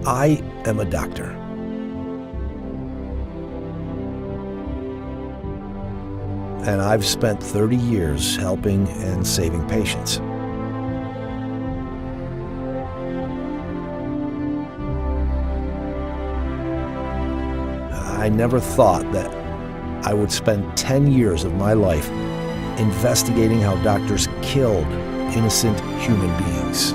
I am a doctor. And I've spent 30 years helping and saving patients. I never thought that I would spend 10 years of my life investigating how doctors killed innocent human beings.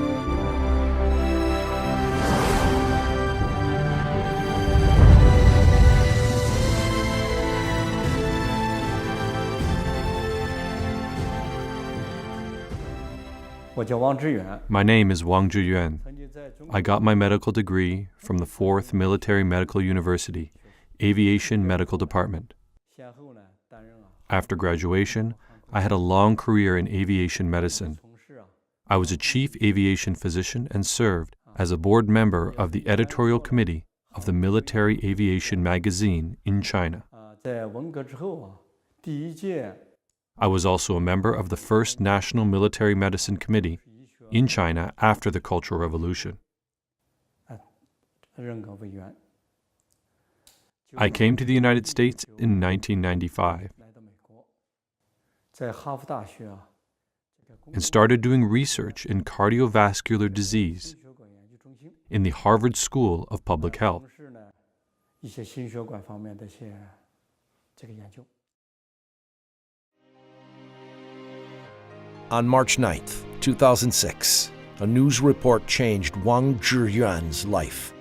My name is Wang Zhiyuan. I got my medical degree from the 4th Military Medical University, Aviation Medical Department. After graduation, I had a long career in aviation medicine. I was a chief aviation physician and served as a board member of the editorial committee of the Military Aviation magazine in China. I was also a member of the first National Military Medicine Committee in China after the Cultural Revolution. I came to the United States in 1995 and started doing research in cardiovascular disease in the Harvard School of Public Health. On March 9th, 2006, a news report changed Wang Zhiyuan's life.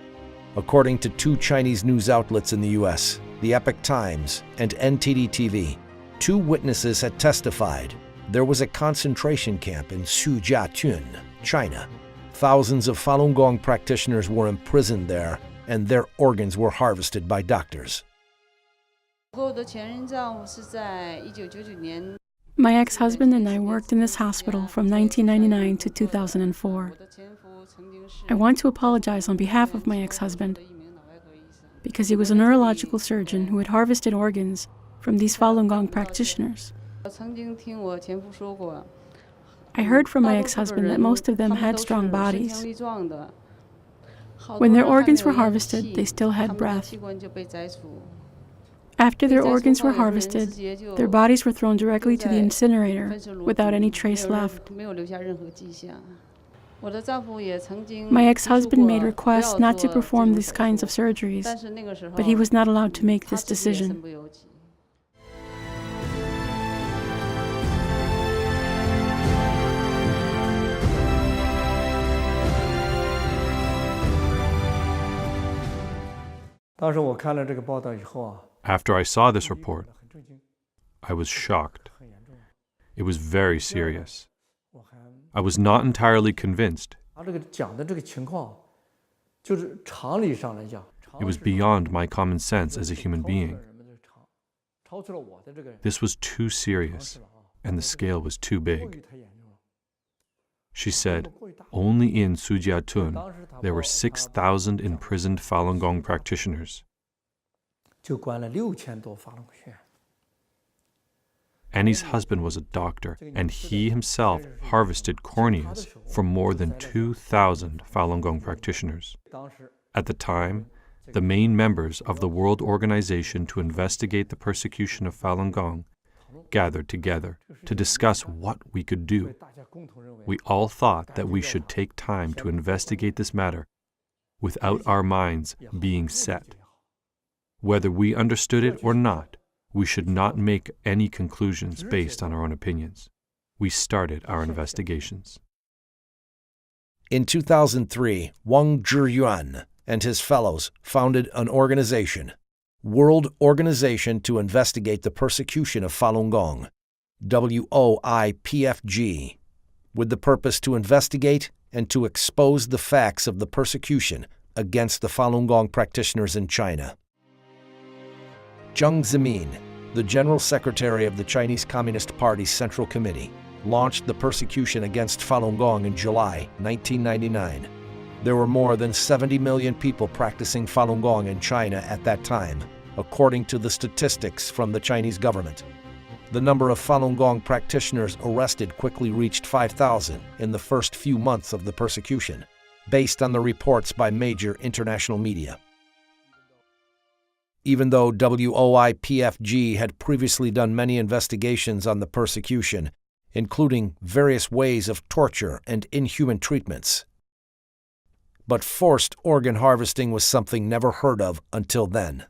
According to two Chinese news outlets in the U.S., the Epoch Times and NTD-TV, two witnesses had testified there was a concentration camp in Sujiatun, China. Thousands of Falun Gong practitioners were imprisoned there, and their organs were harvested by doctors. My ex-husband and I worked in this hospital from 1999 to 2004. I want to apologize on behalf of my ex-husband because he was a neurological surgeon who had harvested organs from these Falun Gong practitioners. I heard from my ex-husband that most of them had strong bodies. When their organs were harvested, they still had breath. After their organs were harvested, their bodies were thrown directly to the incinerator without any trace left. My ex-husband made requests not to perform these kinds of surgeries, but he was not allowed to make this decision. After I saw this report, I was shocked. It was very serious. I was not entirely convinced. It was beyond my common sense as a human being. This was too serious, and the scale was too big. She said, only in Sujiatun, there were 6,000 imprisoned Falun Gong practitioners. Annie's husband was a doctor, and he himself harvested corneas from more than 2,000 Falun Gong practitioners. At the time, the main members of the World Organization to investigate the persecution of Falun Gong gathered together to discuss what we could do. We all thought that we should take time to investigate this matter without our minds being set. Whether we understood it or not, we should not make any conclusions based on our own opinions. We started our investigations. In 2003, Wang Zhiyuan and his fellows founded an organization, World Organization to Investigate the Persecution of Falun Gong, WOIPFG, with the purpose to investigate and to expose the facts of the persecution against the Falun Gong practitioners in China. Jiang Zemin, the General Secretary of the Chinese Communist Party's Central Committee, launched the persecution against Falun Gong in July 1999. There were more than 70 million people practicing Falun Gong in China at that time, according to the statistics from the Chinese government. The number of Falun Gong practitioners arrested quickly reached 5,000 in the first few months of the persecution. based on the reports by major international media. Even though WOIPFG had previously done many investigations on the persecution, including various ways of torture and inhuman treatments, but forced organ harvesting was something never heard of until then.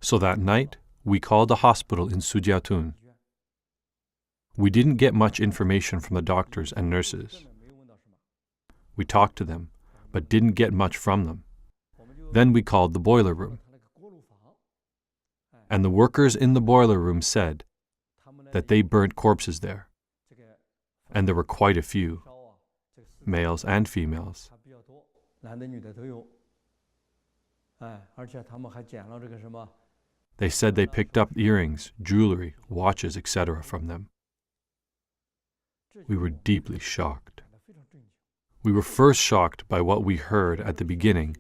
So that night, we called a hospital in Sujiatun. We didn't get much information from the doctors and nurses. We talked to them, but didn't get much from them. Then we called the boiler room. And the workers in the boiler room said that they burnt corpses there. And there were quite a few, males and females. They said they picked up earrings, jewelry, watches, etc. from them. We were deeply shocked. We were first shocked by what we heard at the beginning,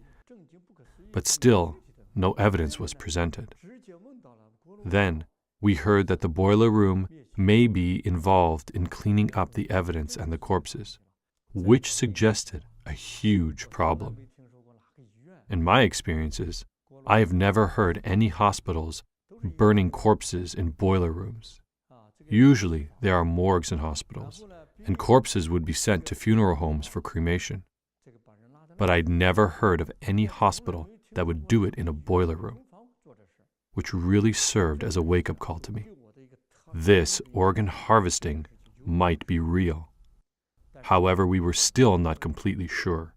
but still no evidence was presented. Then we heard that the boiler room may be involved in cleaning up the evidence and the corpses, which suggested a huge problem. In my experiences, I have never heard any hospitals burning corpses in boiler rooms. Usually, there are morgues in hospitals, and corpses would be sent to funeral homes for cremation. But I'd never heard of any hospital that would do it in a boiler room, which really served as a wake-up call to me. This organ harvesting might be real. However, we were still not completely sure.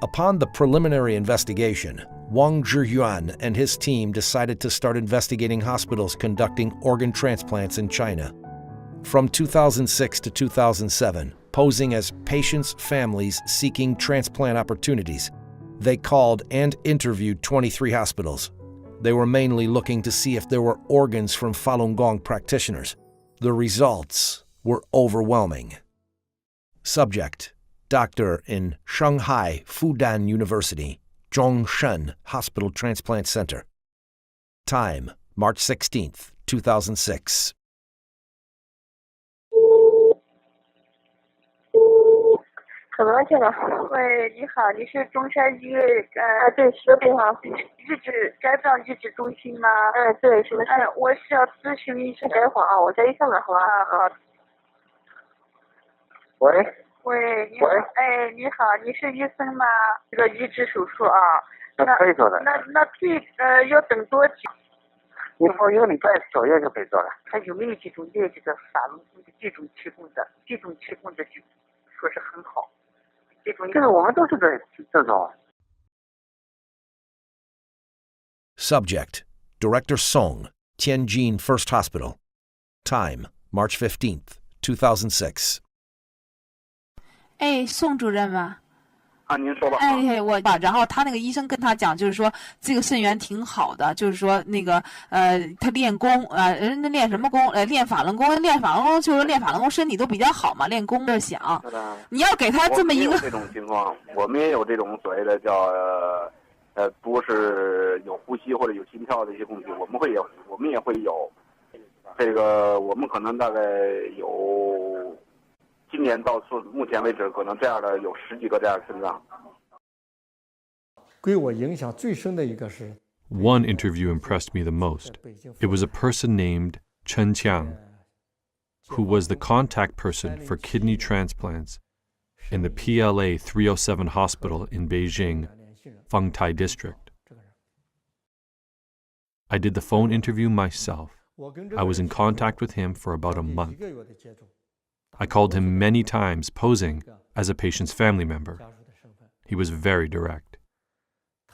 Upon the preliminary investigation, Wang Zhiyuan and his team decided to start investigating hospitals conducting organ transplants in China. From 2006 to 2007, posing as patients' families seeking transplant opportunities, they called and interviewed 23 hospitals. They were mainly looking to see if there were organs from Falun Gong practitioners. The results were overwhelming. Subject: doctor in Shanghai Fudan University, Zhongshan Hospital Transplant Center. Time: March 16th, 2006. 可能这个，喂，你好，你是中山医院对，是的，对哈，肝脏移植中心吗？对，是的，是。我是要咨询一下，等一会儿啊，我再一下子，好吧？好。喂，你好，你好，你是医生吗？这个移植手术啊，那可以做的。那要等多久？你放1个礼拜左右就可以做了。他有没有这种列这个法轮功的这种提供的就说是很好。 这个我们都是这种。 Subject: Director Song, Tianjin First Hospital. Time: March 15th, 2006. 宋主任吗？您说吧。然后他那个医生跟他讲，就是说这个肾源挺好的，就是说那个他练功人家练什么功？练法轮功，就是练法轮功身体都比较好嘛，练功就想。你要给他这么一个这种情况，我们也有这种所谓的叫不是有呼吸或者有心跳的一些问题，我们也会有这个，我们可能大概有。 今年到目前为止，可能这样的有10几个这样的肾脏。对我影响最深的一个是 One interview impressed me the most. It was a person named Chen Qiang, who was the contact person for kidney transplants in the PLA 307 hospital in Beijing, Fengtai district. I did the phone interview myself. I was in contact with him for about a month. I called him many times, posing as a patient's family member. He was very direct.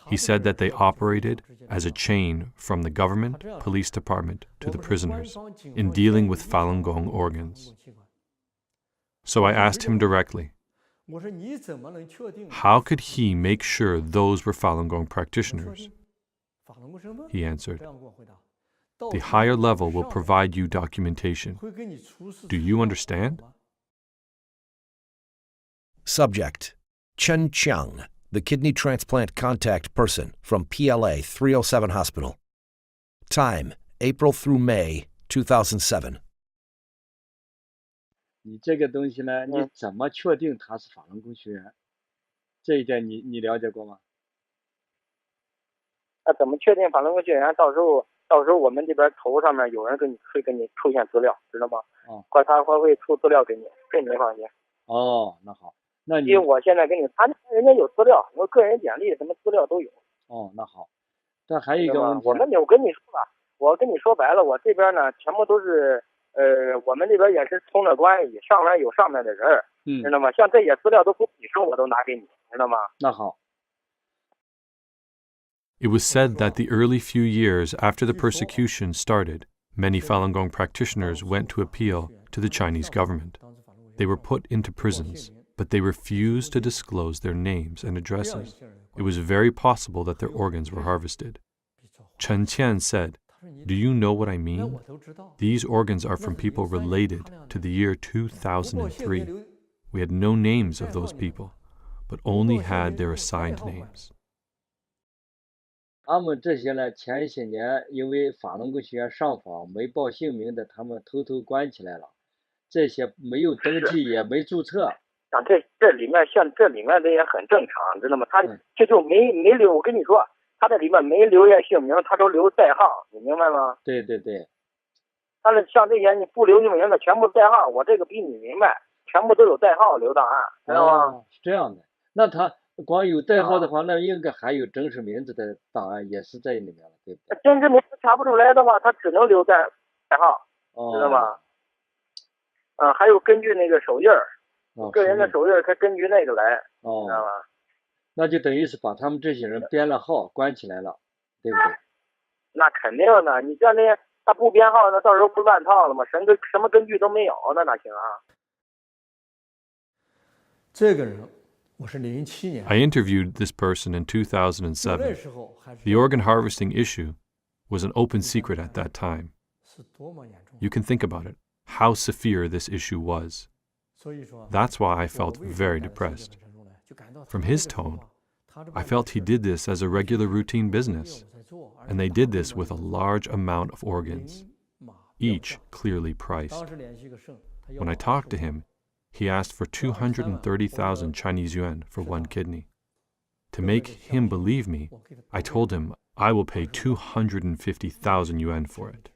He said that they operated as a chain from the government, police department to the prisoners in dealing with Falun Gong organs. So I asked him directly, how could he make sure those were Falun Gong practitioners? He answered, the higher level will provide you documentation. Do you understand? Subject: Chen Qiang, the kidney transplant contact person from PLA 307 Hospital. Time: April through May 2007. 你这个东西呢，你怎么确定他是法轮功学员？这一点你了解过吗？那怎么确定法轮功学员？到时候我们这边头上面有人会给你出现资料，知道吗？或他会出资料给你，这你放心。哦，那好，那因为我现在跟你，人家有资料，我个人简历什么资料都有。哦，那好。但还有一个问题，我跟你说吧，我跟你说白了，我这边呢全部都是我们这边也是通着关系，上面有上面的人，知道吗？像这些资料都不你说我都拿给你，知道吗？那好。It was said that the early few years after the persecution started, many Falun Gong practitioners went to appeal to the Chinese government. They were put into prisons, but they refused to disclose their names and addresses. It was very possible that their organs were harvested. Chen Qian said, "Do you know what I mean? These organs are from people related to the year 2003. We had no names of those people, but only had their assigned names." 他们这些呢，前些年因为法轮功学员上访没报姓名的，他们偷偷关起来了。这些没有登记也没注册。像这里面的也很正常，知道吗？他这就没留，我跟你说，他这里面没留下姓名，他都留代号，你明白吗？对对对。他是像这些你不留姓名的全部代号，我这个比你明白，全部都有代号留档案，知道吗？是这样的。那他光有代号的话，那应该还有真实名字的档案也是在里面了，对不对？真实名字查不出来的话，他只能留代号，知道吗？还有根据那个手印儿，个人的手印儿，他根据那个来，知道吗？那就等于是把他们这些人编了号关起来了，对不对？那肯定的，你像那他不编号，那到时候不乱套了吗？什么根据都没有，那哪行啊？这个人。I interviewed this person in 2007. The organ harvesting issue was an open secret at that time. You can think about it, how severe this issue was. That's why I felt very depressed. From his tone, I felt he did this as a regular routine business, and they did this with a large amount of organs, each clearly priced. When I talked to him, he asked for 230,000 Chinese yuan for one kidney. To make him believe me, I told him I will pay 250,000 yuan for it.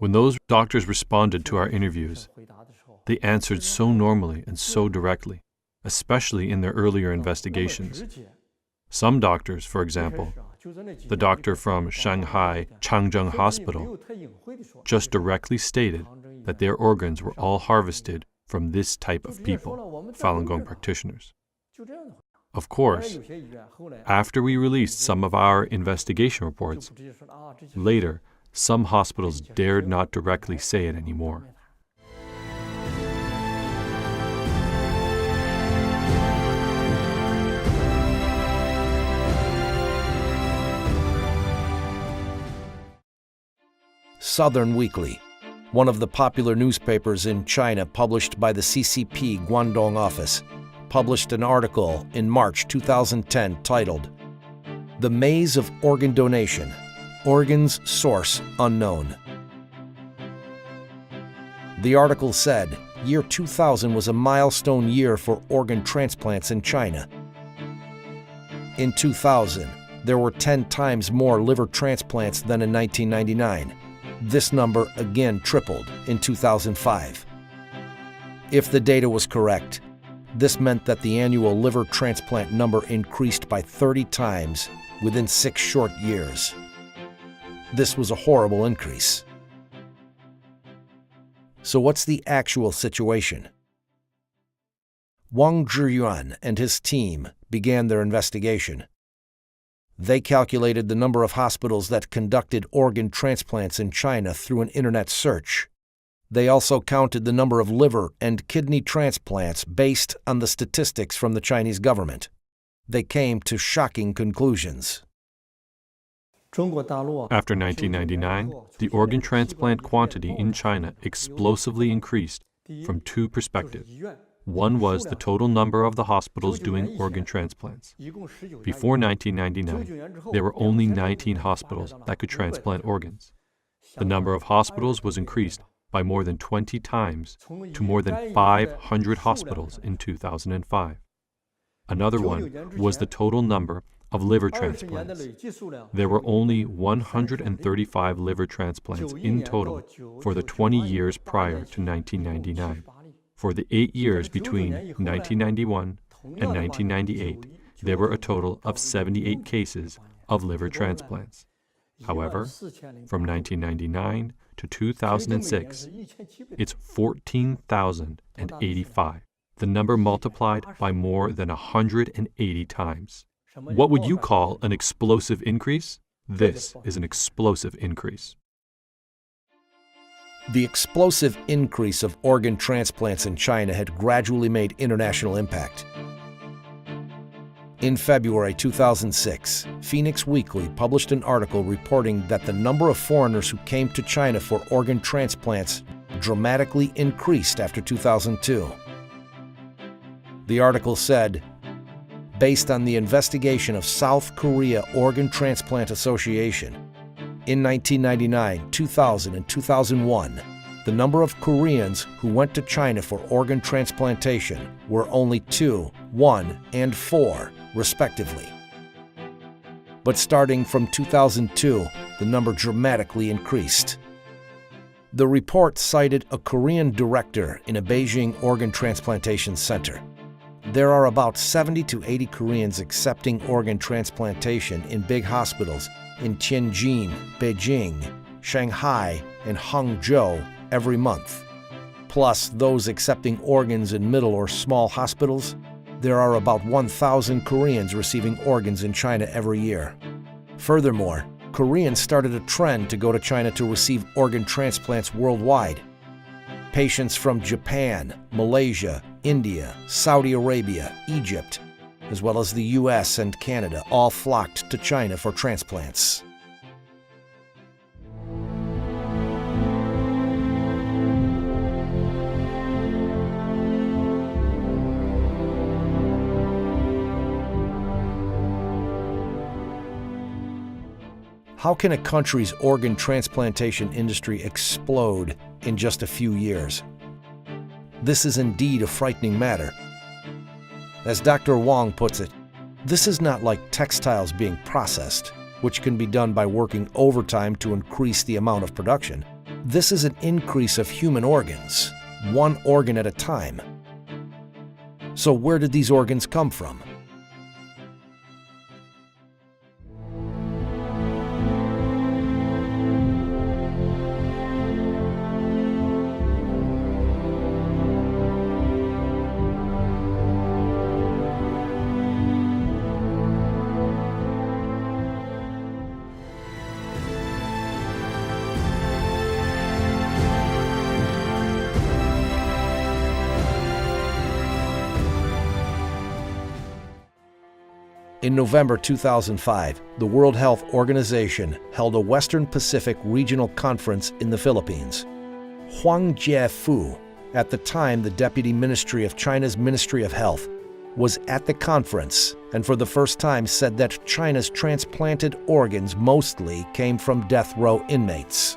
When those doctors responded to our interviews, they answered so normally and so directly, especially in their earlier investigations. Some doctors, for example, the doctor from Shanghai Changzheng Hospital, just directly stated that their organs were all harvested from this type of people, Falun Gong practitioners. Of course, after we released some of our investigation reports, later, some hospitals dared not directly say it anymore. Southern Weekly, one of the popular newspapers in China published by the CCP Guangdong office, published an article in March 2010 titled, "The Maze of Organ Donation, Organs Source Unknown." The article said, year 2000 was a milestone year for organ transplants in China. In 2000, there were 10 times more liver transplants than in 1999. This number again tripled in 2005. If the data was correct, this meant that the annual liver transplant number increased by 30 times within 6 short years. This was a horrible increase. So what's the actual situation? Wang Zhiyuan and his team began their investigation. They calculated the number of hospitals that conducted organ transplants in China through an internet search. They also counted the number of liver and kidney transplants based on the statistics from the Chinese government. They came to shocking conclusions. After 1999, the organ transplant quantity in China explosively increased from 2 perspectives. One was the total number of the hospitals doing organ transplants. Before 1999, there were only 19 hospitals that could transplant organs. The number of hospitals was increased by more than 20 times to more than 500 hospitals in 2005. Another one was the total number of liver transplants. There were only 135 liver transplants in total for the 20 years prior to 1999. For the 8 years between 1991 and 1998, there were a total of 78 cases of liver transplants. However, from 1999 to 2006, it's 14,085. The number multiplied by more than 180 times. What would you call an explosive increase? This is an explosive increase. The explosive increase of organ transplants in China had gradually made international impact. In February 2006, Phoenix Weekly published an article reporting that the number of foreigners who came to China for organ transplants dramatically increased after 2002. The article said, based on the investigation of South Korea Organ Transplant Association, in 1999, 2000, and 2001, the number of Koreans who went to China for organ transplantation were only 2, 1, and 4, respectively. But starting from 2002, the number dramatically increased. The report cited a Korean director in a Beijing organ transplantation center. There are about 70 to 80 Koreans accepting organ transplantation in big hospitals in Tianjin, Beijing, Shanghai, and Hangzhou every month. Plus those accepting organs in middle or small hospitals, there are about 1,000 Koreans receiving organs in China every year. Furthermore, Koreans started a trend to go to China to receive organ transplants worldwide. Patients from Japan, Malaysia, India, Saudi Arabia, Egypt, as well as the US and Canada, all flocked to China for transplants. How can a country's organ transplantation industry explode in just a few years? This is indeed a frightening matter. As Dr. Wong puts it, this is not like textiles being processed, which can be done by working overtime to increase the amount of production. This is an increase of human organs, one organ at a time. So where did these organs come from? In November 2005, the World Health Organization held a Western Pacific Regional Conference in the Philippines. Huang Jiefu, at the time the Deputy Ministry of China's Ministry of Health, was at the conference and for the first time said that China's transplanted organs mostly came from death row inmates.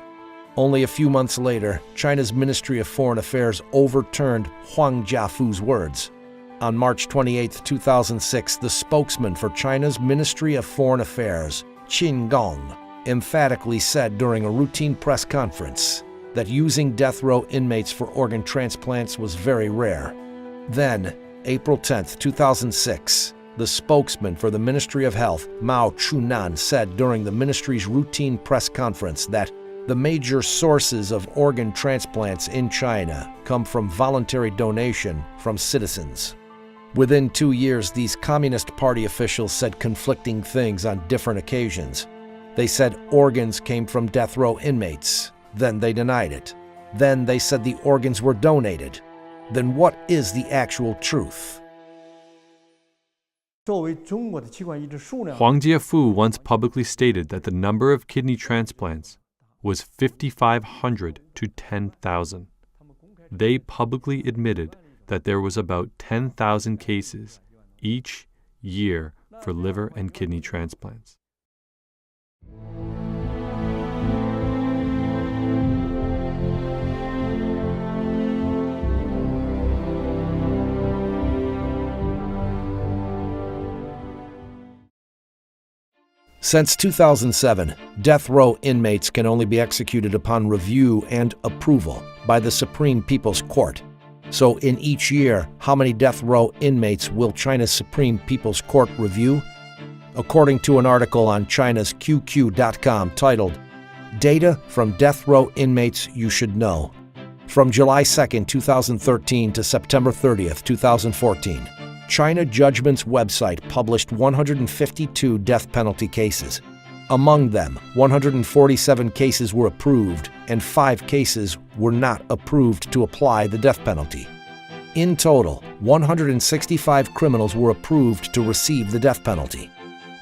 Only a few months later, China's Ministry of Foreign Affairs overturned Huang Jiefu's words. On March 28, 2006, the spokesman for China's Ministry of Foreign Affairs, Qin Gong, emphatically said during a routine press conference that using death row inmates for organ transplants was very rare. Then, April 10, 2006, the spokesman for the Ministry of Health, Mao Chunan, said during the ministry's routine press conference that the major sources of organ transplants in China come from voluntary donation from citizens. Within 2 years, these Communist Party officials said conflicting things on different occasions. They said organs came from death row inmates. Then they denied it. Then they said the organs were donated. Then what is the actual truth? Huang Jiefu once publicly stated that the number of kidney transplants was 5,500 to 10,000. They publicly admitted that there was about 10,000 cases each year for liver and kidney transplants. Since 2007, death row inmates can only be executed upon review and approval by the Supreme People's Court. So in each year, how many death row inmates will China's Supreme People's Court review? According to an article on China's QQ.com titled, Data from Death Row Inmates You Should Know. From July 2, 2013 to September 30, 2014, China Judgment's website published 152 death penalty cases. Among them, 147 cases were approved and 5 cases were not approved to apply the death penalty. In total, 165 criminals were approved to receive the death penalty.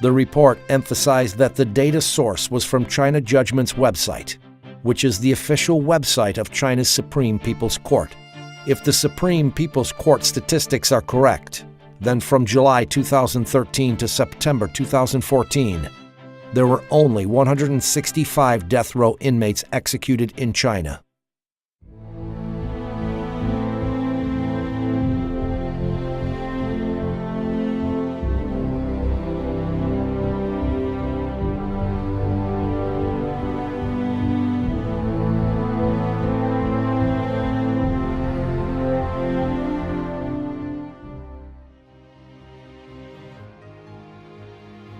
The report emphasized that the data source was from China Judgment's website, which is the official website of China's Supreme People's Court. If the Supreme People's Court statistics are correct, then from July 2013 to September 2014, there were only 165 death row inmates executed in China.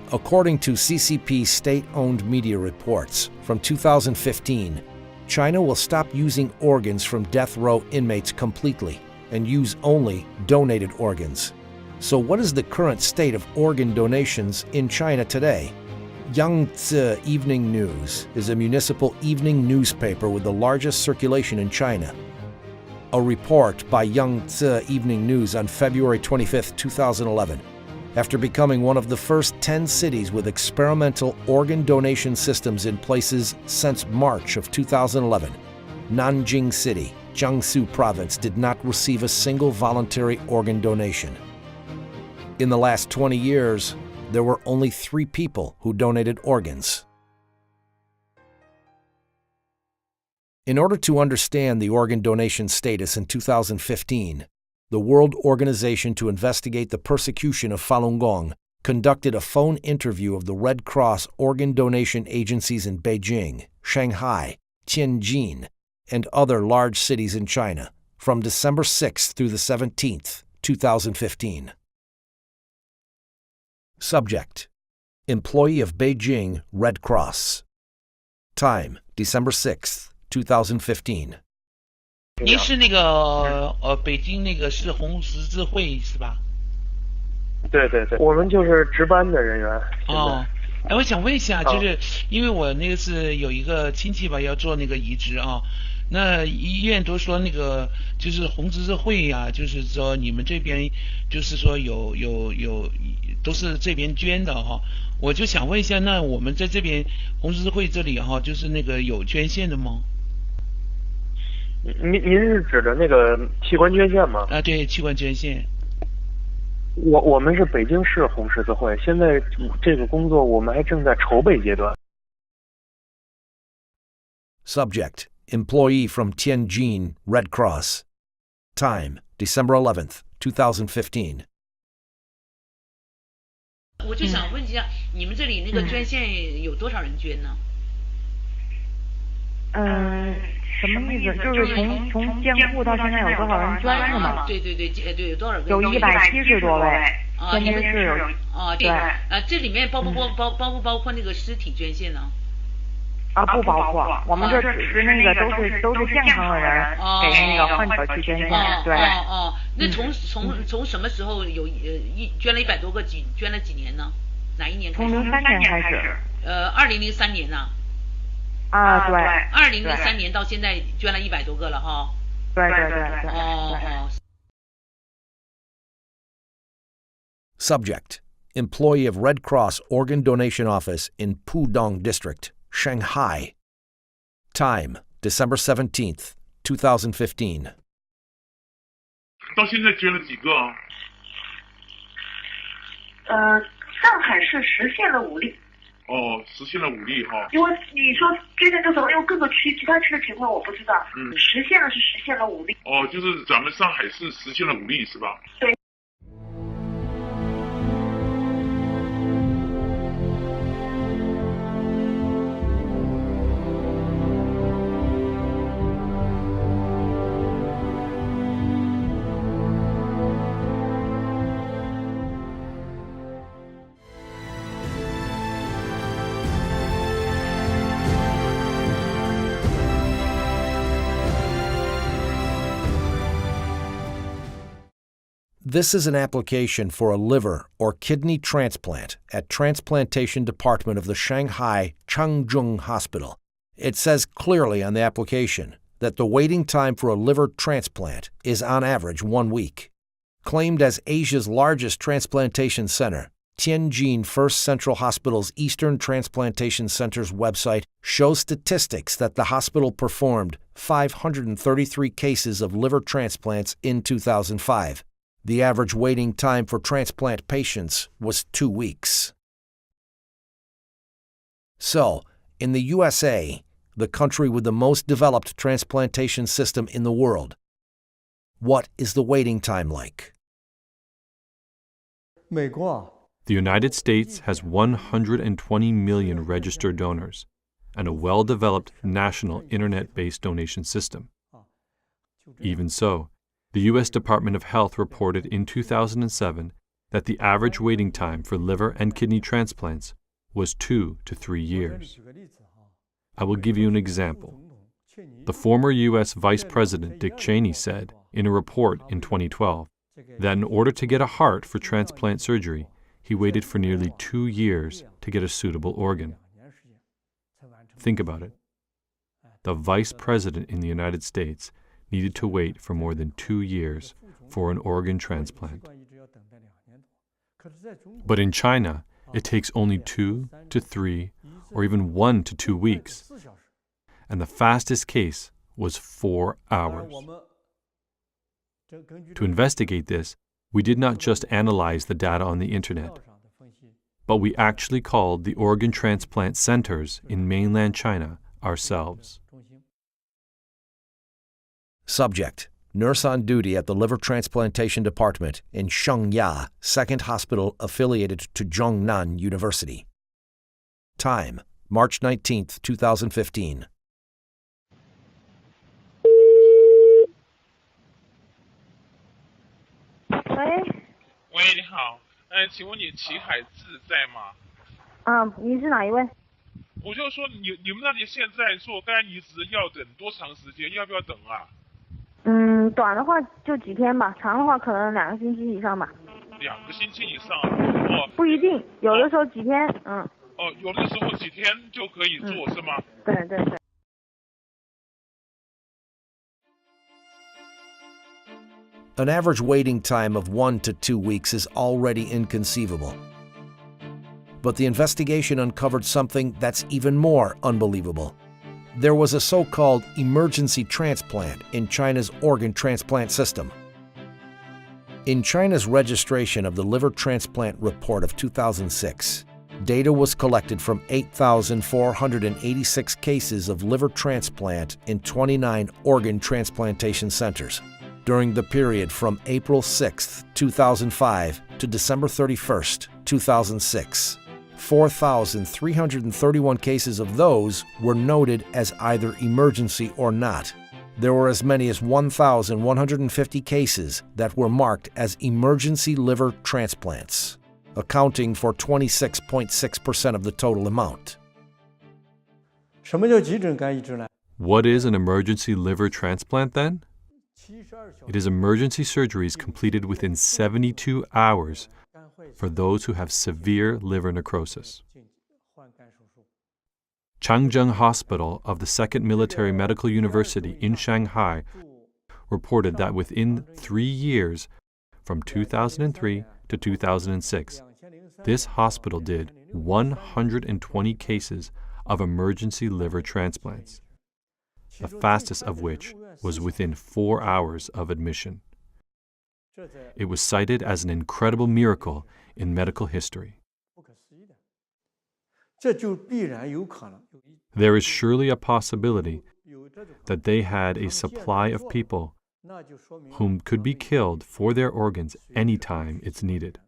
According to CCP state-owned media reports, from 2015, China will stop using organs from death row inmates completely and use only donated organs. So what is the current state of organ donations in China today? Yangtze Evening News is a municipal evening newspaper with the largest circulation in China. A report by Yangtze Evening News on February 25, 2011, after becoming one of the first 10 cities with experimental organ donation systems in places since March of 2011, Nanjing City, Jiangsu Province did not receive a single voluntary organ donation. In the last 20 years, there were only 3 people who donated organs. In order to understand the organ donation status in 2015, the World Organization to Investigate the Persecution of Falun Gong conducted a phone interview of the Red Cross organ donation agencies in Beijing, Shanghai, Tianjin, and other large cities in China from December 6th through the 17th, 2015. Subject: Employee of Beijing Red Cross. Time: December 6th, 2015. 您是那个北京那个市红十字会是吧？对对对，我们就是值班的人员。哦，哎，我想问一下，就是因为我那个是有一个亲戚吧，要做那个移植啊，那医院都说那个就是红十字会呀，就是说你们这边就是说有都是这边捐的哈，我就想问一下，那我们在这边红十字会这里哈，就是那个有捐献的吗？您是指的那个器官捐献吗？啊，对，器官捐献。我们是北京市红十字会，现在这个工作我们还正在筹备阶段。Subject: Employee from Tianjin Red Cross. Time: December 11th, 2015. 我就想问一下，你们这里那个捐献有多少人捐呢？什么意思？就是从建户到现在有多少人捐是吗？对，有多少个？有170多位。啊，现在是有。啊，对。这里面包不包括那个尸体捐献呢？啊，不包括，我们这只是那个都是健康的人给那个患者去捐献。对。那从什么时候有捐了100多个捐了几年呢？哪一年开始？从03年开始。2003年呢？啊，对。2003年到现在捐了100多个了哈。对。Subject: Employee of Red Cross Organ Donation Office in Pudong District, Shanghai. Time: December 17th, 2015. 到现在捐了几个啊？上海市实现了5例。哦，实现了5例哈。因为你说捐献多少，因为各个区其他区的情况我不知道。实现了5例。哦，就是咱们上海市实现了5例是吧？对。This is an application for a liver or kidney transplant at Transplantation Department of the Shanghai Changzheng Hospital. It says clearly on the application that the waiting time for a liver transplant is on average 1 week. Claimed as Asia's largest transplantation center, Tianjin First Central Hospital's Eastern Transplantation Center's website shows statistics that the hospital performed 533 cases of liver transplants in 2005. The average waiting time for transplant patients was 2 weeks. So, in the USA, the country with the most developed transplantation system in the world, what is the waiting time like? The United States has 120 million registered donors and a well-developed national internet-based donation system. Even so, the U.S. Department of Health reported in 2007 that the average waiting time for liver and kidney transplants was 2 to 3 years. I will give you an example. The former U.S. Vice President Dick Cheney said in a report in 2012 that in order to get a heart for transplant surgery, he waited for nearly 2 years to get a suitable organ. Think about it. The Vice President in the United States needed to wait for more than 2 years for an organ transplant. But in China, it takes only 2 to 3 or even 1 to 2 weeks. And the fastest case was 4 hours. To investigate this, we did not just analyze the data on the internet, but we actually called the organ transplant centers in mainland China ourselves. Subject: nurse on duty at the Liver Transplantation Department in Shengya, second hospital affiliated to Zhongnan University. Time: March 19, 2015. 喂，你好，请问你齐海志在吗？您是哪一位？我就说你们那里现在做肝移植要等多长时间？要不要等啊？短的话就几天吧，长的话可能2个星期以上吧。2个星期以上哦？不一定，有的时候几天，有的时候几天就可以做，是吗？对对对。An average waiting time of 1 to 2 weeks is already inconceivable. But the investigation uncovered something that's even more unbelievable. There was a so-called emergency transplant in China's organ transplant system. In China's registration of the liver transplant report of 2006, data was collected from 8,486 cases of liver transplant in 29 organ transplantation centers. During the period from April 6, 2005 to December 31, 2006. 4,331 cases of those were noted as either emergency or not. There were as many as 1,150 cases that were marked as emergency liver transplants, accounting for 26.6% of the total amount. What is an emergency liver transplant then? It is emergency surgeries completed within 72 hours for those who have severe liver necrosis. Changzheng Hospital of the Second Military Medical University in Shanghai reported that within 3 years, from 2003 to 2006, this hospital did 120 cases of emergency liver transplants, the fastest of which was within 4 hours of admission. It was cited as an incredible miracle in medical history. There is surely a possibility that they had a supply of people whom could be killed for their organs any time it's needed.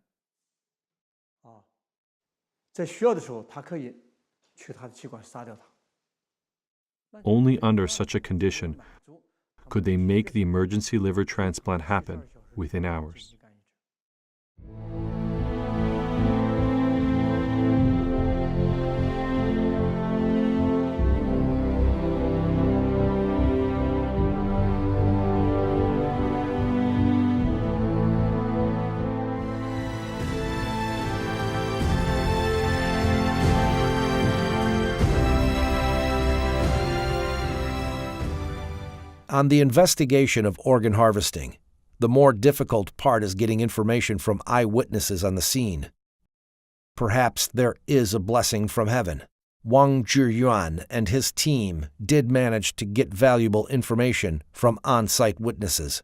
Only under such a condition could they make the emergency liver transplant happen within hours. On the investigation of organ harvesting, the more difficult part is getting information from eyewitnesses on the scene. Perhaps there is a blessing from heaven. Wang Zhiyuan and his team did manage to get valuable information from on-site witnesses.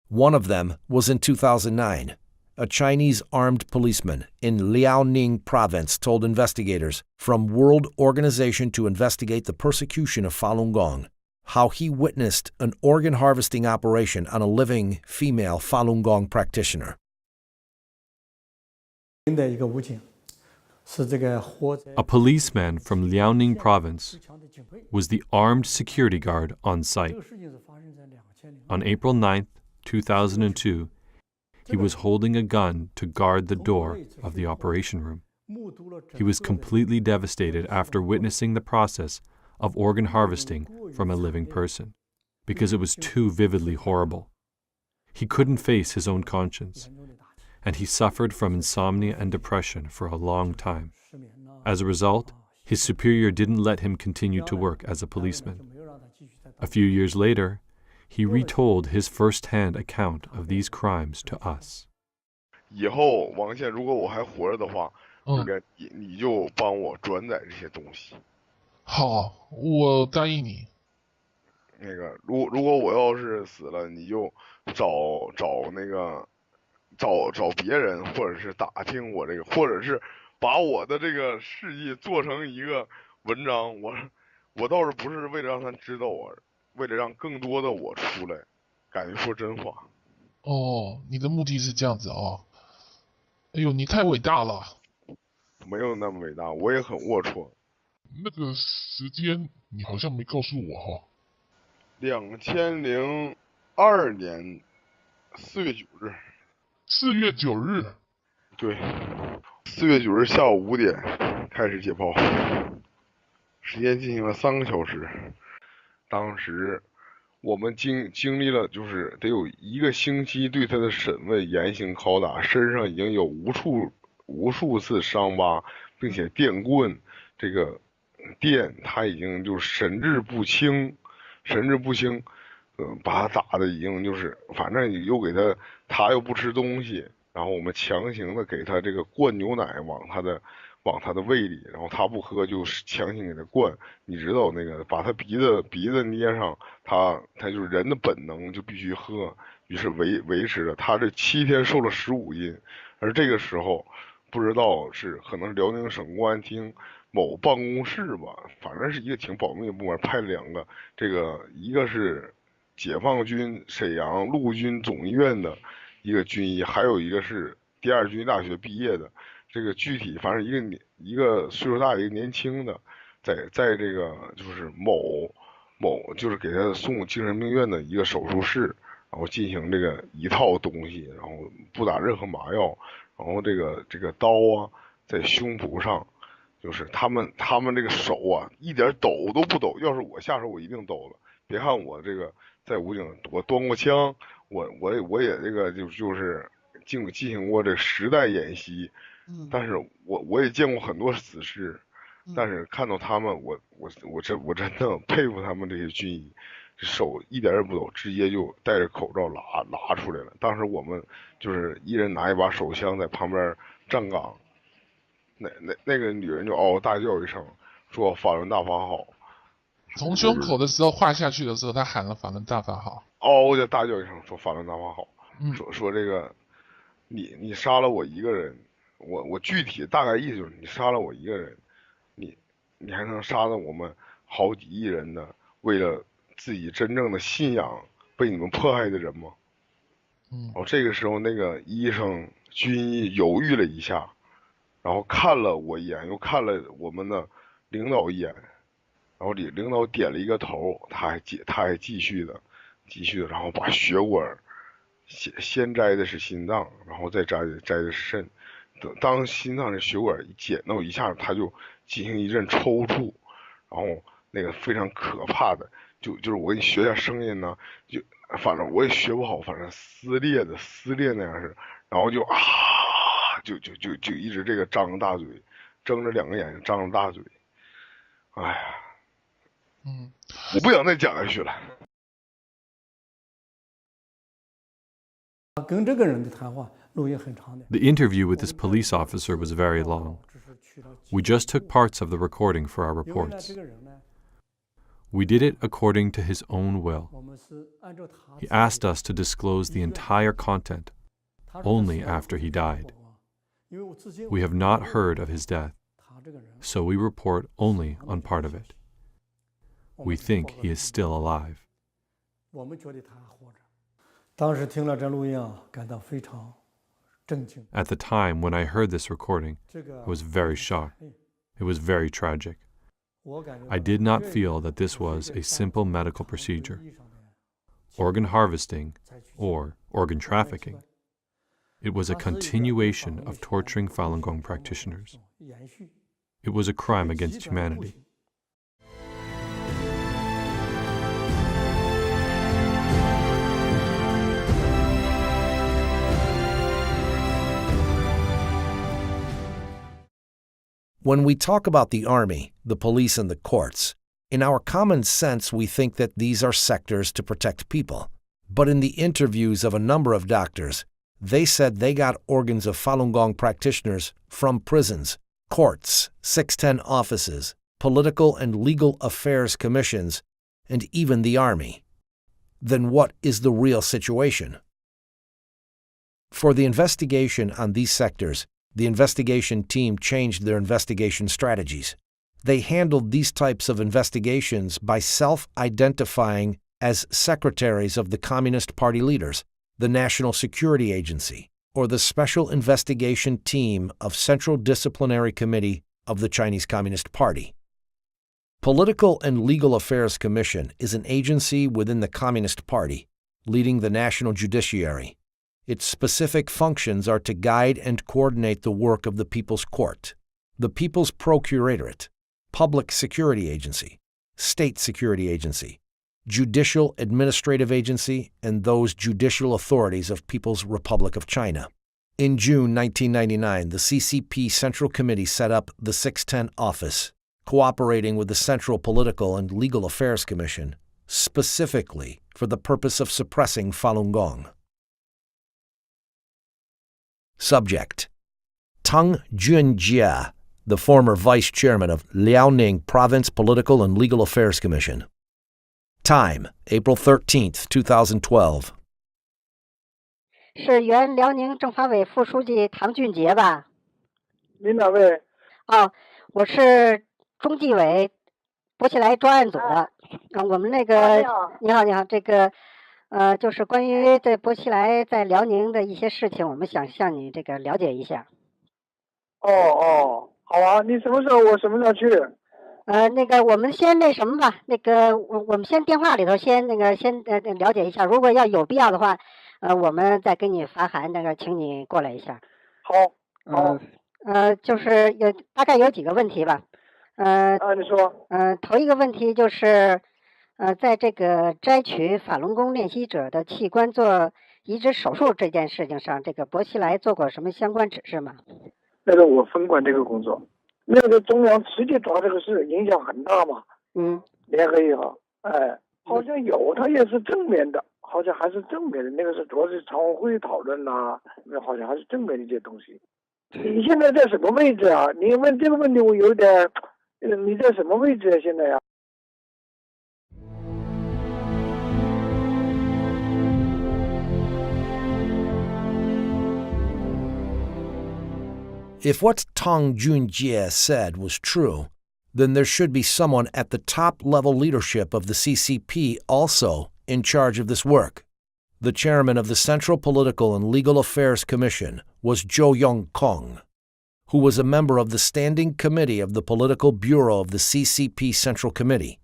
One of them was in 2009. A Chinese armed policeman in Liaoning province told investigators from World Organization to Investigate the Persecution of Falun Gong how he witnessed an organ harvesting operation on a living female Falun Gong practitioner. A policeman from Liaoning province was the armed security guard on site. On April 9, 2002, he was holding a gun to guard the door of the operation room. He was completely devastated after witnessing the process of organ harvesting from a living person, because it was too vividly horrible. He couldn't face his own conscience, and he suffered from insomnia and depression for a long time. As a result, his superior didn't let him continue to work as a policeman. A few years later, he retold his first-hand account of these crimes to us. 以后王宪，如果我还活着的话，你就帮我转载这些东西。好，我答应你。那个，如果我要是死了，你就找别人，或者是打听我这个，或者是把我的这个事迹做成一个文章。我倒是不是为了让他知道我，为了让更多的我出来，敢于说真话。哦，你的目的是这样子哦。哎呦，你太伟大了。没有那么伟大，我也很龌龊。那个时间你好像没告诉我哈。2002年4月9日。4月9日。对，4月9日下午5点开始解剖，时间进行了3个小时。当时我们经历了就是得有1个星期对他的审问、严刑拷打，身上已经有无数次伤疤，并且电棍这个电他已经就神志不清，把他打的已经就是反正又给他又不吃东西，然后我们强行的给他这个灌牛奶往他的胃里，然后他不喝就强行给他灌，你知道那个把他鼻子捏上，他就是人的本能就必须喝，于是维持着他这7天瘦了15斤，而这个时候不知道是可能是辽宁省公安厅某办公室吧，反正是一个挺保密的部门派了2个，这个一个是解放军沈阳陆军总医院的一个军医，还有一个是第2军医大学毕业的。这个具体反正一个岁数大一个年轻的，在这个就是某就是给他送精神病院的一个手术室，然后进行这个一套东西，然后不打任何麻药，然后这个刀啊在胸脯上，就是他们这个手啊一点抖都不抖，要是我下手我一定抖了。别看我这个在武警我端过枪，我也这个就是进行过这实弹演习。但是我也见过很多死尸，但是看到他们，我真的佩服他们这些军医，手一点也不抖，直接就戴着口罩拉出来了。当时我们就是一人拿一把手枪在旁边站岗，那个女人就嗷嗷大叫一声，说法轮大法好。从胸口的时候划下去的时候，他喊了法轮大法好，嗷嗷就大叫一声，说法轮大法好，说这个你杀了我一个人。我具体大概意思就是你杀了我一个人，你还能杀了我们好几亿人的为了自己真正的信仰被你们迫害的人吗？这个时候那个医生军医犹豫了一下，然后看了我一眼，又看了我们的领导一眼，然后领导点了一个头，他还继续的，然后把血管先摘的是心脏，然后再摘的是肾。当心脏的血管一剪到一下，他就进行一阵抽搐，然后那个非常可怕的，就是我给你学一下声音呢，就反正我也学不好，反正撕裂那样是，然后就就一直这个张着大嘴，睁着2个眼睛，张着大嘴，哎呀，我不想再讲下去了。The interview with this police officer was very long. We just took parts of the recording for our reports. We did it according to his own will. He asked us to disclose the entire content only after he died. We have not heard of his death, so we report only on part of it. We think he is still alive. At the time when I heard this recording, I was very shocked. It was very tragic. I did not feel that this was a simple medical procedure. Organ harvesting or organ trafficking. It was a continuation of torturing Falun Gong practitioners. It was a crime against humanity. When we talk about the army, the police, and the courts, in our common sense we think that these are sectors to protect people. But in the interviews of a number of doctors, they said they got organs of Falun Gong practitioners from prisons, courts, 610 offices, political and legal affairs commissions, and even the army. Then what is the real situation? For the investigation on these sectors, the investigation team changed their investigation strategies. They handled these types of investigations by self-identifying as secretaries of the Communist Party leaders, the National Security Agency, or the Special Investigation Team of Central Disciplinary Committee of the Chinese Communist Party. Political and Legal Affairs Commission is an agency within the Communist Party, leading the national judiciary. Its specific functions are to guide and coordinate the work of the People's Court, the People's Procuratorate, Public Security Agency, State Security Agency, Judicial Administrative Agency, and those judicial authorities of People's Republic of China. In June 1999, the CCP Central Committee set up the 610 office, cooperating with the Central Political and Legal Affairs Commission, specifically for the purpose of suppressing Falun Gong. Subject: Tang Junjie, the former vice chairman of Liaoning Province Political and Legal Affairs Commission. Time: April 13th, 2012. 是原辽宁政法委副书记唐俊杰吧？您哪位？我是中纪委博起来专案组的。我们那个你好，这个就是关于在博起来在辽宁的一些事情，我们想向你这个了解一下。好啊，你什么时候？我什么时候去？那个我们先那什么吧，那个我们先电话里头先了解一下，如果要有必要的话，我们再给你发函，那个请你过来一下。好。就是大概有几个问题吧。你说。头一个问题就是，在这个摘取法轮功练习者的器官做移植手术这件事情上，这个薄熙来做过什么相关指示吗？那个我分管这个工作，那个中央直接抓这个事，影响很大嘛。联合以后，好像有，他也是正面的，好像还是正面的。那个是主要是常委会讨论呐，那好像还是正面的一些东西。你现在在什么位置啊？你问这个问题，我有点，你在什么位置啊？现在呀？If what Tang Junjie said was true, then there should be someone at the top-level leadership of the CCP also in charge of this work. The chairman of the Central Political and Legal Affairs Commission was Zhou Yongkong, who was a member of the Standing Committee of the Political Bureau of the CCP Central Committee.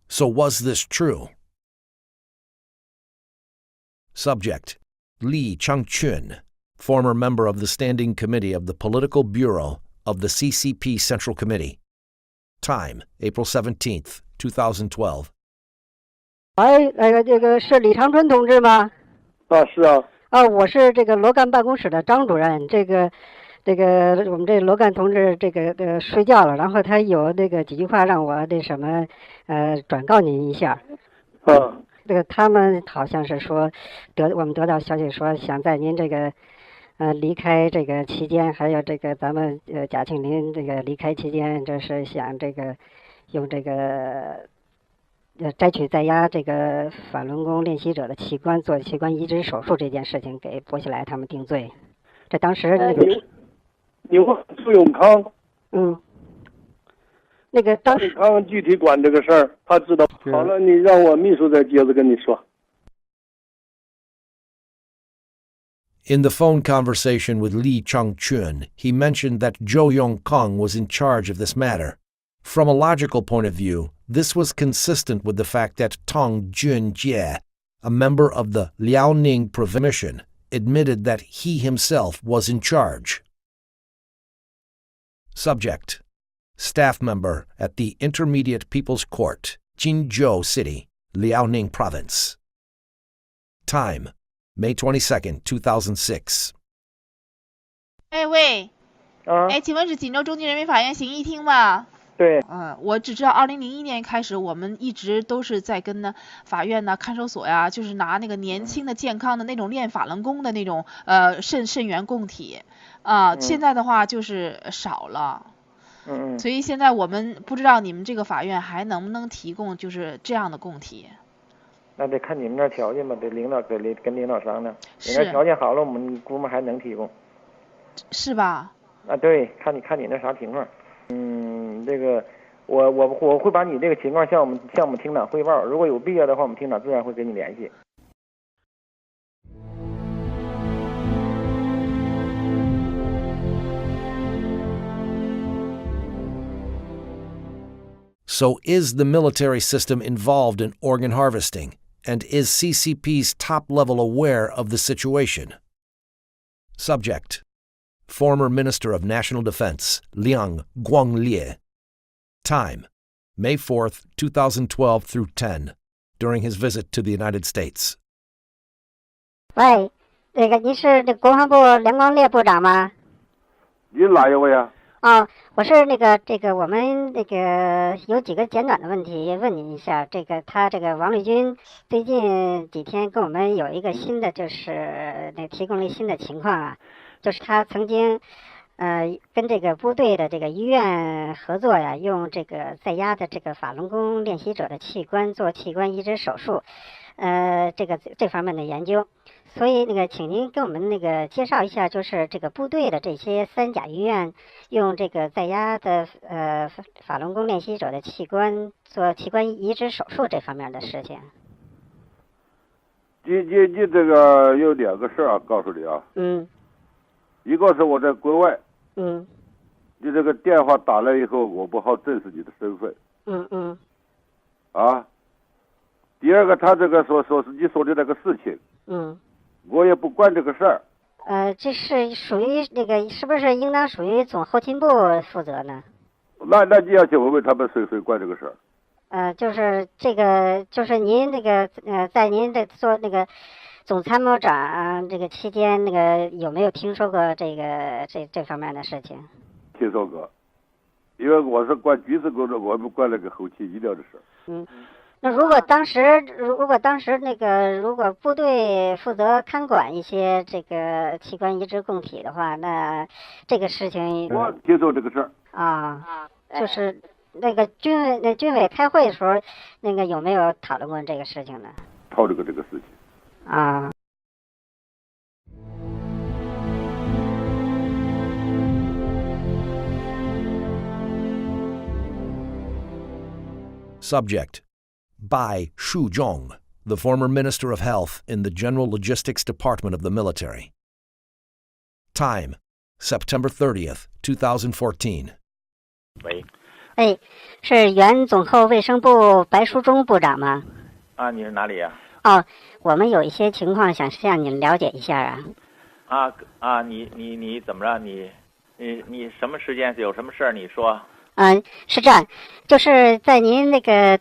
So was this true? Subject: Li Changchun, former member of the Standing Committee of the Political Bureau of the CCP Central Committee. Time: April 17th, 2012. 这个是李长春同志吗？是啊。我是这个罗干办公室的张主任。这个我们这罗干同志睡觉了，然后他有几句话让我转告您一下。他们好像是说我们得到消息说，想在您这个离开这个期间，还有这个咱们贾庆林这个离开期间，就是想这个用这个摘取在押这个法轮功练习者的器官做器官移植手术这件事情给薄熙来他们定罪。这当时那个你问苏永康，那个当时他具体管这个事儿，他知道。好了，你让我秘书再接着跟你说。In the phone conversation with Lee Chang-chun, he mentioned that Zhou Yongkang was in charge of this matter. From a logical point of view, this was consistent with the fact that Tong Junjie, a member of the Liaoning Provincial Mission, admitted that he himself was in charge. Subject: Staff member at the Intermediate People's Court, Jinzhou City, Liaoning Province. Time: May 22nd, 2006. 喂，请问是锦州中级人民法院刑一厅吗？对，我只知道2001年开始，我们一直都是在跟呢法院呢、看守所呀，就是拿那个年轻的、健康的那种练法轮功的那种肾源供体现在的话就是少了。所以现在我们不知道你们这个法院还能不能提供就是这样的供体。那得看你们那条件吧，得跟领导商量。你那条件好了，我们估摸还能提供。是吧？对，看你那啥情况。这个我会把你这个情况向我们厅长汇报，如果有必要的话，我们厅长自然会跟你联系。So is the military system involved in organ harvesting? And is CCP's top level aware of the situation? Subject: Former Minister of National Defense, Liang Guanglie. Time: May 4th, 2012 through 10, during his visit to the United States. 喂，您是这国防部梁光烈部长吗？您哪一位啊？我是我们有几个简短的问题问您一下。他王立军最近几天跟我们有一个新的，就是提供了新的情况啊，就是他曾经跟这个部队的这个医院合作呀，用这个在押的这个法轮功练习者的器官做器官移植手术，这方面的研究。所以请您给我们介绍一下，就是这个部队的这些三甲医院用这个在押的法轮功练习者的器官做器官移植手术这方面的事情。你这个有两个事儿告诉你啊。一个是我在国外。你这个电话打来以后，我不好证实你的身份。第二个，他这个说是你说的那个事情。我也不管这个事儿。这是属于是不是应当属于总后勤部负责呢？那你要去问问他们谁管这个事儿。就是就是您在您做总参谋长这个期间，有没有听说过这方面的事情？听说过，因为我是管军事工作，我不管那个后勤医疗的事儿。那如果当时如果部队负责看管一些这个器官移植供体的话，那这个事情我听说这个事儿就是军委开会的时候，有没有讨论过这个事情呢？讨论过这个事情。Subject: Bai Shuzhong, the former Minister of Health in the General Logistics Department of the military. Time: September 30th, 2014. 喂，是原总后卫生部白书忠部长吗？你是哪里呀？我们有一些情况想向您了解一下啊。你怎么着？你什么时间有什么事儿？你说。是这样，就是在您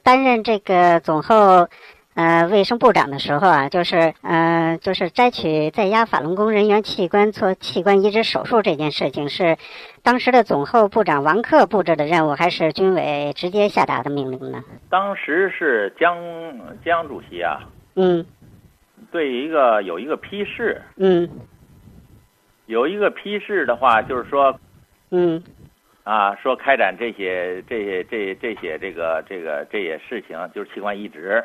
担任这个总后卫生部长的时候啊，就是摘取在押法轮功人员器官做器官移植手术这件事情，是当时的总后部长王克布置的任务，还是军委直接下达的命令呢？当时是江主席啊，对有一个批示，有一个批示的话，就是说，说开展这些事情，就是器官移植。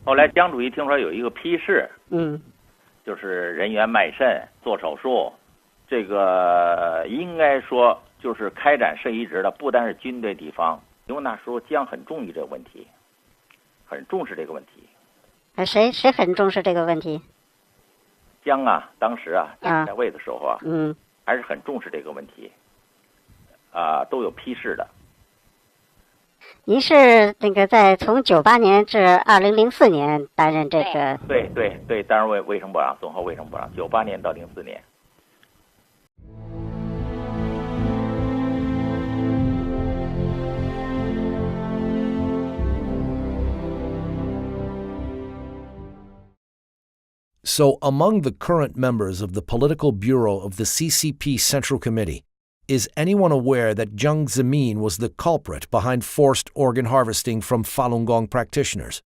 后来江主席听说有一个批示，就是人员卖肾做手术，这个应该说就是开展肾移植的，不单是军队地方，因为那时候江很重视这个问题，很重视这个问题。谁很重视这个问题？江啊，当时在位的时候啊，还是很重视这个问题。都有批示的。您是那个在从98年至2004年担任这个？对，担任卫生部长，总后卫生部长，98年到04年。So, among the current members of the Political Bureau of the CCP Central Committee, is anyone aware that Jiang Zemin was the culprit behind forced organ harvesting from Falun Gong practitioners?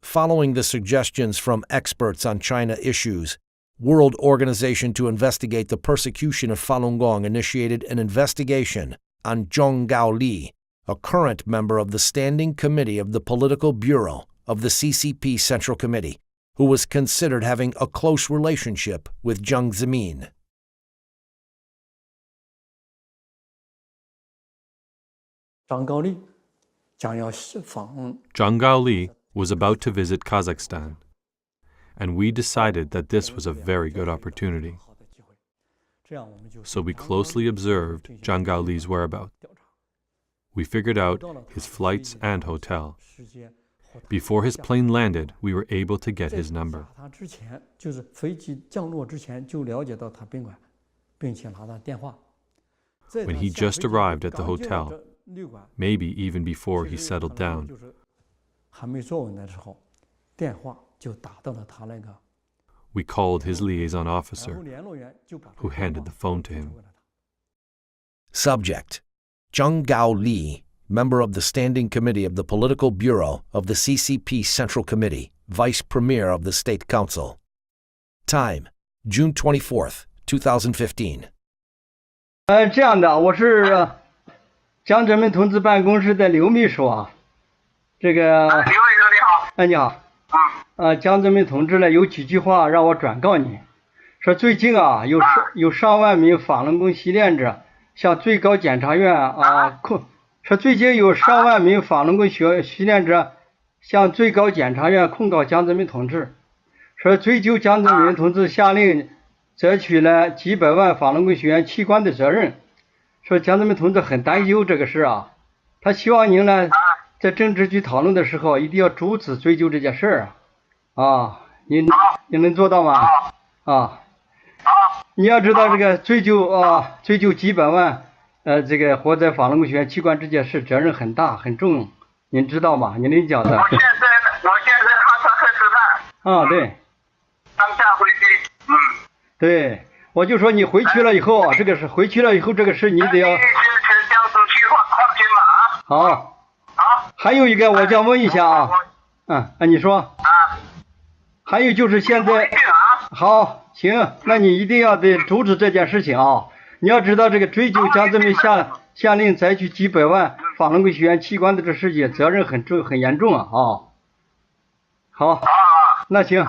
Following the suggestions from experts on China issues, World Organization to Investigate the Persecution of Falun Gong initiated an investigation on Zhong Gaoli, a current member of the Standing Committee of the Political Bureau of the CCP Central Committee, who was considered having a close relationship with Jiang Zemin. Zhang Gaoli was about to visit Kazakhstan, and we decided that this was a very good opportunity. So we closely observed Zhang Gaoli's whereabouts. We figured out his flights and hotel. Before his plane landed, we were able to get his number. When he just arrived at the hotel, maybe even before he settled down, we called his liaison officer, who handed the phone to him. Subject: Zhang Gaoli, member of the Standing Committee of the Political Bureau of the CCP Central Committee, Vice Premier of the State Council. Time: June 24th, 2015. 这样的，我是江泽民同志办公室的刘秘书啊。这个刘秘书你好。你好。江泽民同志呢有几句话让我转告你，说最近有上万名法轮功习练者向最高检察院说最近有上万名法轮功习练者向最高检察院控告江泽民同志，说追究江泽民同志下令摘取了几百万法轮功学员器官的责任，说江泽民同志很担忧这个事啊，他希望您呢在政治局讨论的时候一定要逐次追究这件事您能做到吗？你要知道这个追究几百万这个活在法轮功学员器官这件事责任很大很重，您知道吗？您领奖的。我现在哈萨克吃饭。对。当下回去。对，我就说你回去了以后这个事你得要。江苏区放心吧好。还有一个我想问一下你说。还有就是现在。好，行，那你一定要得阻止这件事情你要知道这个追究江泽民下令采取几百万法轮功学员器官的这事情责任很重很严重好，那行。江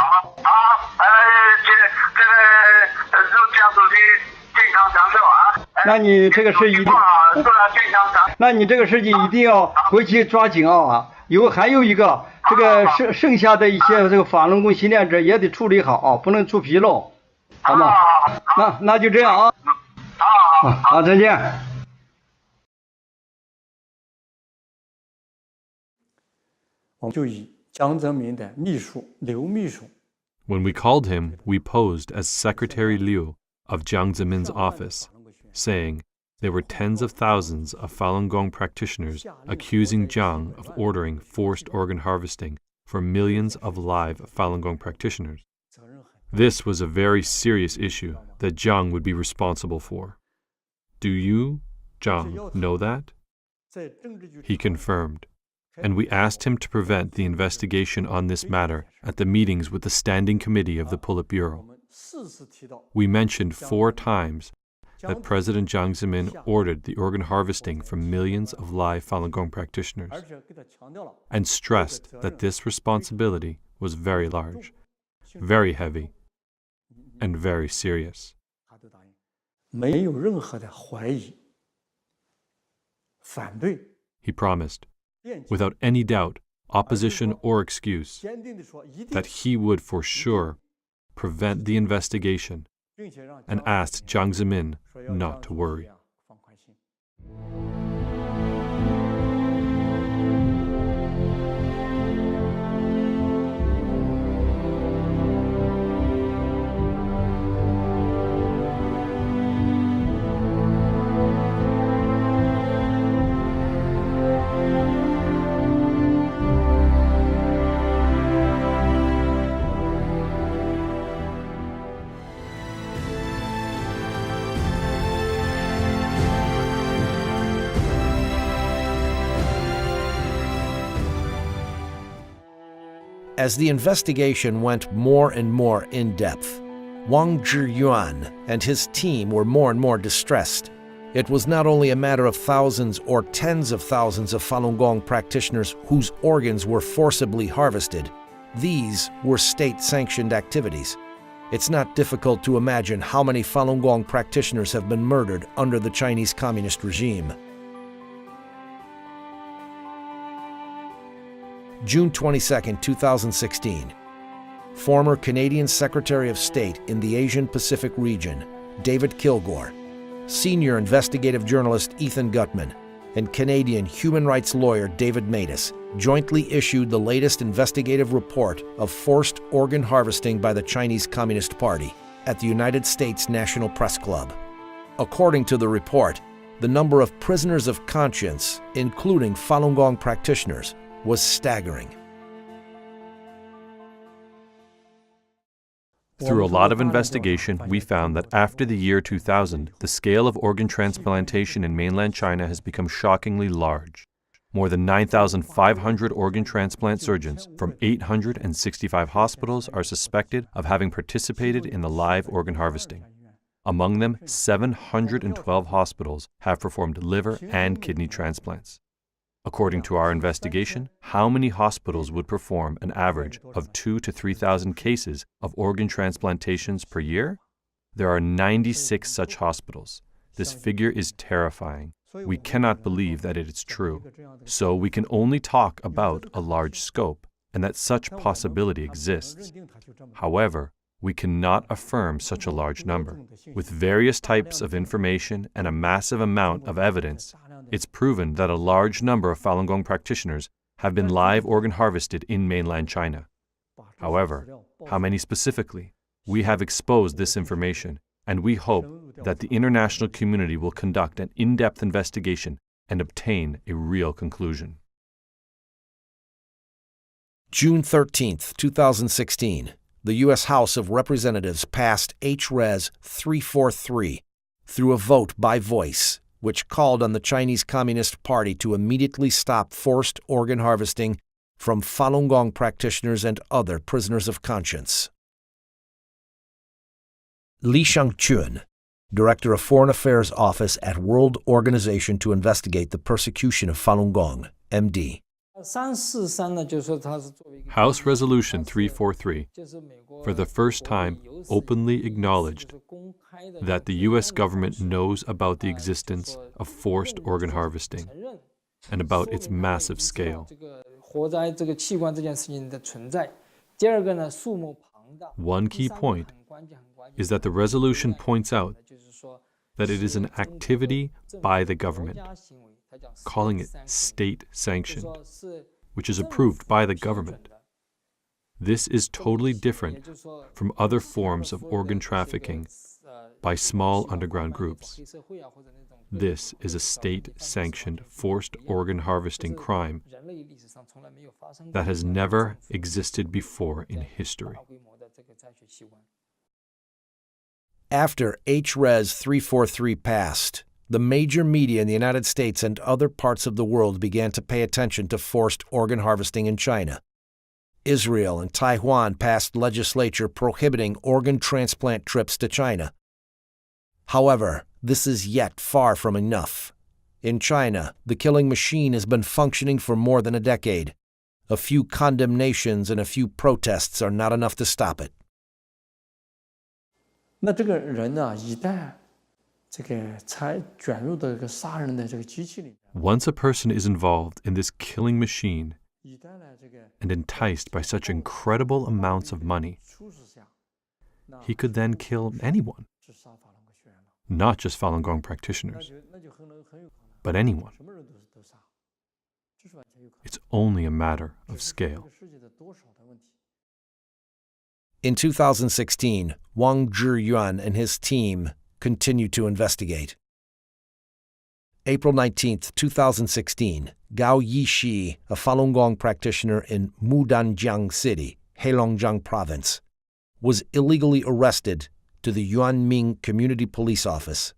主席健康长寿那你这个事一定，那你这个事情一定要回去抓紧还有一个这个剩下的一些这个法轮功习练者也得处理好不能出纰漏，好吗？那就这样好，再见。我们就以江泽民的秘书刘秘书。When we called him, we posed as Secretary Liu of Jiang Zemin's office, saying there were tens of thousands of Falun Gong practitioners accusing Jiang of ordering forced organ harvesting for millions of live Falun Gong practitioners. This was a very serious issue that Jiang would be responsible for. Do you, Jiang, know that? He confirmed, and we asked him to prevent the investigation on this matter at the meetings with the Standing Committee of the Politburo. We mentioned 4 times that President Jiang Zemin ordered the organ harvesting from millions of live Falun Gong practitioners, and stressed that this responsibility was very large, very heavy, and very serious. He promised, without any doubt, opposition or excuse, that he would for sure prevent the investigation, and asked Jiang Zemin not to worry. As the investigation went more and more in-depth, Wang Zhiyuan and his team were more and more distressed. It was not only a matter of thousands or tens of thousands of Falun Gong practitioners whose organs were forcibly harvested. These were state-sanctioned activities. It's not difficult to imagine how many Falun Gong practitioners have been murdered under the Chinese Communist regime. June 22, 2016. Former Canadian Secretary of State in the Asian-Pacific region, David Kilgore, senior investigative journalist Ethan Gutman, and Canadian human rights lawyer David Matus jointly issued the latest investigative report of forced organ harvesting by the Chinese Communist Party at the United States National Press Club. According to the report, the number of prisoners of conscience, including Falun Gong practitioners, was staggering. Through a lot of investigation, we found that after the year 2000, the scale of organ transplantation in mainland China has become shockingly large. More than 9,500 organ transplant surgeons from 865 hospitals are suspected of having participated in the live organ harvesting. Among them, 712 hospitals have performed liver and kidney transplants. According to our investigation, how many hospitals would perform an average of 2,000 to 3,000 cases of organ transplantations per year? There are 96 such hospitals. This figure is terrifying. We cannot believe that it is true. So we can only talk about a large scope and that such possibility exists. However, we cannot affirm such a large number. With various types of information and a massive amount of evidence, it's proven that a large number of Falun Gong practitioners have been live organ harvested in mainland China. However, how many specifically? We have exposed this information, and we hope that the international community will conduct an in-depth investigation and obtain a real conclusion. June 13, 2016. The U.S. House of Representatives passed H.Res. 343 through a vote by voice, which called on the Chinese Communist Party to immediately stop forced organ harvesting from Falun Gong practitioners and other prisoners of conscience. Li Shangchun, Director of Foreign Affairs Office at World Organization to Investigate the Persecution of Falun Gong, MD. House Resolution 343, for the first time, openly acknowledged that the U.S. government knows about the existence of forced organ harvesting and about its massive scale. One key point is that the resolution points out that it is an activity by the government, calling it state-sanctioned, which is approved by the government. This is totally different from other forms of organ trafficking by small underground groups. This is a state-sanctioned forced organ harvesting crime that has never existed before in history. After H-Res 343 passed, the major media in the United States and other parts of the world began to pay attention to forced organ harvesting in China. Israel and Taiwan passed legislation prohibiting organ transplant trips to China. However, this is yet far from enough. In China, the killing machine has been functioning for more than a decade. A few condemnations and a few protests are not enough to stop it. 那这个人呢，一旦这个才卷入到这个杀人的这个机器里面。 Once a person is involved in this killing machine and enticed by such incredible amounts of money, he could then kill anyone, not just Falun Gong practitioners, but anyone. It's only a matter of scale. In 2016, Wang Zhiyuan and his team continued to investigate. April 19, 2016, Gao Yishi, a Falun Gong practitioner in Mudanjiang City, Heilongjiang Province, was illegally arrested to the Yuanming Community Police Office.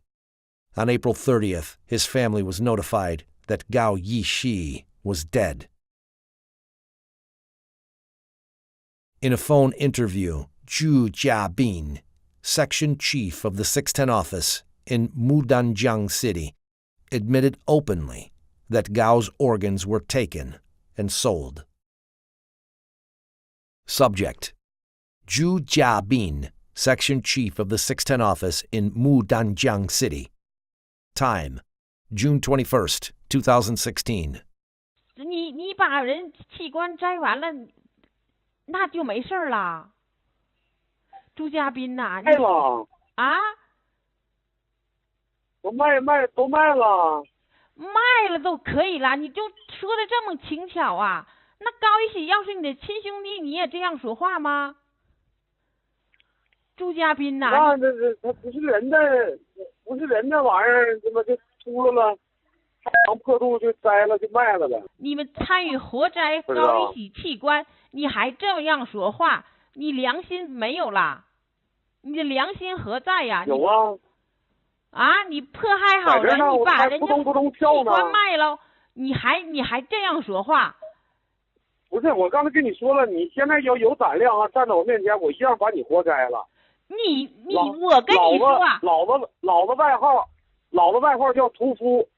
On April 30th, his family was notified that Gao Yishi was dead. In a phone interview, Zhu Jiabin, section chief of the 610 office in Mudanjiang City, admitted openly that Gao's organs were taken and sold. Subject: Zhu Jiabin, section chief of the 610 office in Mudanjiang City. Time: June 21st, 2016. 你把人器官摘完了，那就没事了。朱家斌呐，卖了啊？我都卖了。卖了都可以了，你就说的这么轻巧啊？那高一喜要是你的亲兄弟，你也这样说话吗？朱家斌呐，那他不是人的玩意儿，怎么就秃噜了？长破肚就摘了就卖了呗。你们参与活摘高一喜器官，你还这样说话，你良心没有啦？你的良心何在呀？有啊。啊！你迫害好人，你把人家器官卖了，你还这样说话？不是，我刚才跟你说了，你现在要有胆量啊，站在我面前，我一样把你活摘了。我跟你说啊，老子外号叫屠夫。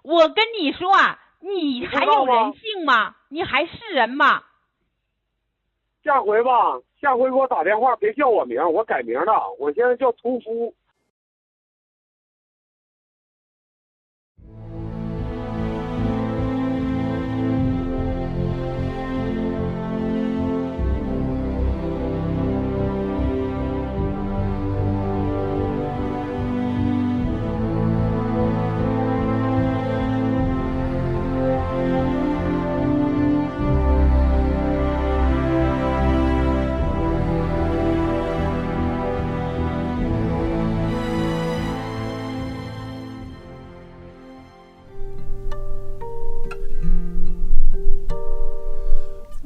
我跟你说啊，你还有人性吗？你还是人吗？下回给我打电话，别叫我名，我改名了，我现在叫屠夫。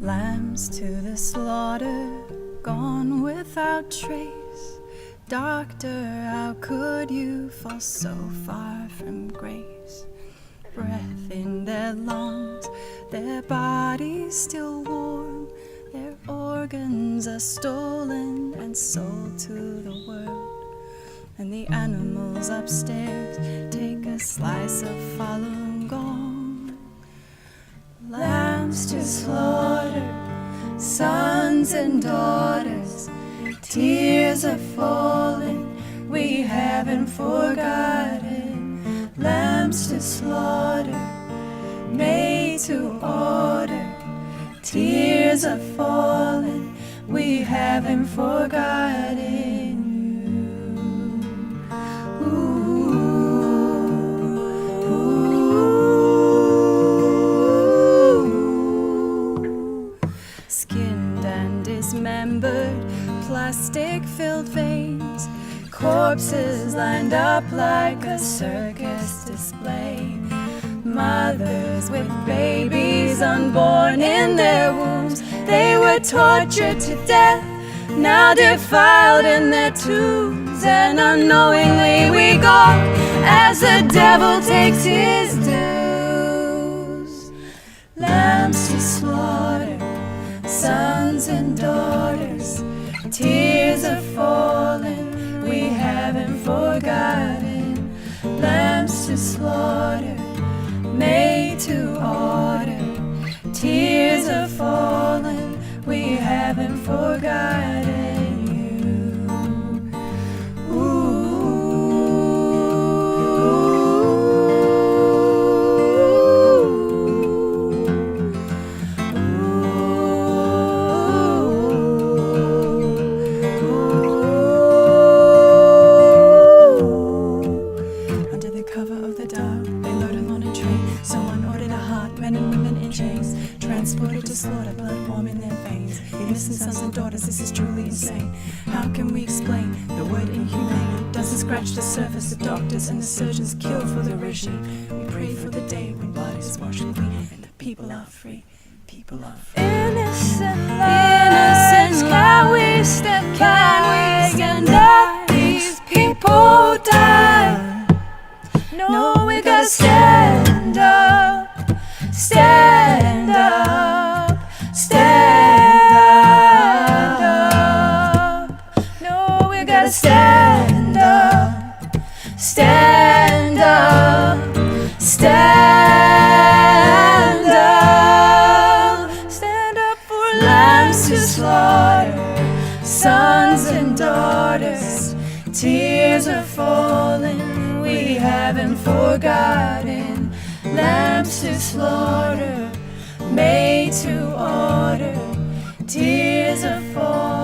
Lambs to the slaughter, gone without trace. Doctor, how could you fall so far from grace? Breath in their lungs, their bodies still warm. Their organs are stolen and sold to the world. And the animals upstairs take a slice of Falun Gong. Lambs to slaughter, sons and daughters, tears are falling, we haven't forgotten. Lambs to slaughter, made to order, tears are falling, we haven't forgotten you. Ooh. Skinned and dismembered, plastic-filled veins, corpses lined up like a circus display. Mothers with babies unborn in their wombs, they were tortured to death, now defiled in their tombs. And unknowingly we go as the devil takes his dues. Lambs to slaughter, sons and daughters, tears are falling, we haven't forgotten. Lambs to slaughter, made to order, tears are falling, we haven't forgotten you. Ooh. Transported to slaughter, blood warm in their veins. Innocent sons and daughters, this is truly insane. How can we explain the word inhumane? Doesn't scratch the surface. The doctors and the surgeons kill for the regime. We pray for the day when blood is washed clean and the people are free. People are free. Innocent lives, can we stand by and let these people die? No, we gotta stand up. Stand up, stand up. No, we gotta stand up, stand up, stand up. Stand up for lambs to slaughter, sons and daughters. Tears are falling, we haven't forgotten. Lambs to slaughter, made to order, tears are falling.